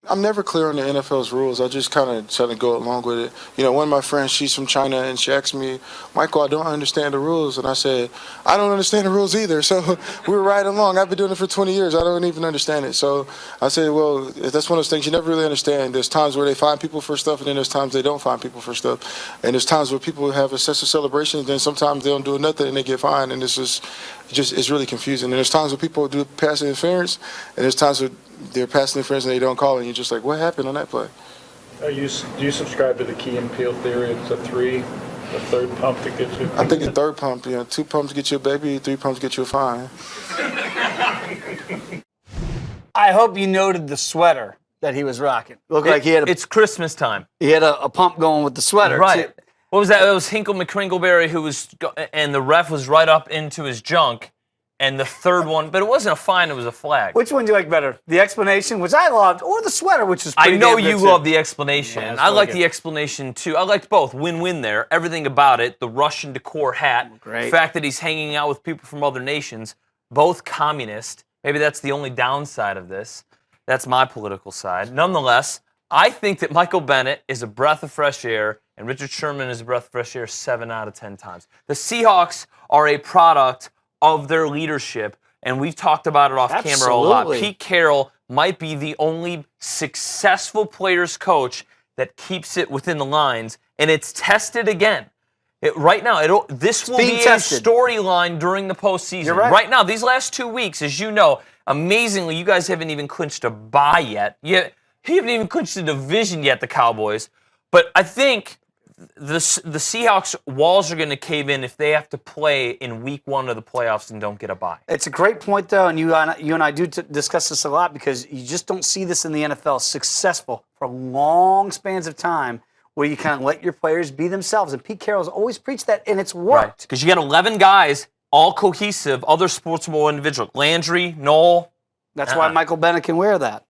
I'm never clear on the NFL's rules. I just kind of try to go along with it. You know, one of my friends, she's from China, and she asked me, Michael, I don't understand the rules. And I said, I don't understand the rules either. So we were right along. I've been doing it for 20 years. I don't even understand it. So I said, well, that's one of those things you never really understand. There's times where they find people for stuff, and then there's times they don't find people for stuff. And there's times where people have a sense of celebration, and then sometimes they don't do nothing and they get fined. And it's really confusing. And there's times where people do pass interference, and there's times where they're passing interference and they don't call, and you're just like, what happened on that play? Do you subscribe to the Key and Peele theory? It's the third pump that gets you? I think the third pump, 2 pumps get you a baby, 3 pumps get you a fine. I hope you noted the sweater that he was rocking. Looked like he had It's Christmas time. He had a pump going with the sweater. Right. Too. What was that? It was Hinkle McCringleberry and the ref was right up into his junk. And the third one, but it wasn't a fine, it was a flag. Which one do you like better? The explanation, which I loved, or the sweater, which is pretty I know damn you good, love too. the explanation. Yeah, I like the explanation too. I liked both. Win-win there. Everything about it. The Russian decor hat. Great. The fact that he's hanging out with people from other nations. Both communist. Maybe that's the only downside of this. That's my political side. Nonetheless, I think that Michael Bennett is a breath of fresh air and Richard Sherman is a breath of fresh air 7 out of 10 times. The Seahawks are a product of their leadership. And we've talked about it off camera a lot. Pete Carroll might be the only successful players coach that keeps it within the lines, and it's tested again. Right now, this will be a storyline during the postseason. You're right. Right now, these last 2 weeks, as you know, amazingly, you guys haven't even clinched a bye yet. You haven't even clinched a division yet, the Cowboys. But I think the Seahawks' walls are going to cave in if they have to play in week 1 of the playoffs and don't get a bye. It's a great point, though, and you and I do discuss this a lot because you just don't see this in the NFL successful for long spans of time where you kind of let your players be themselves. And Pete Carroll's always preached that, and it's worked. Because you got 11 guys, all cohesive, other sportsable individuals. Landry, Noel. That's why Michael Bennett can wear that.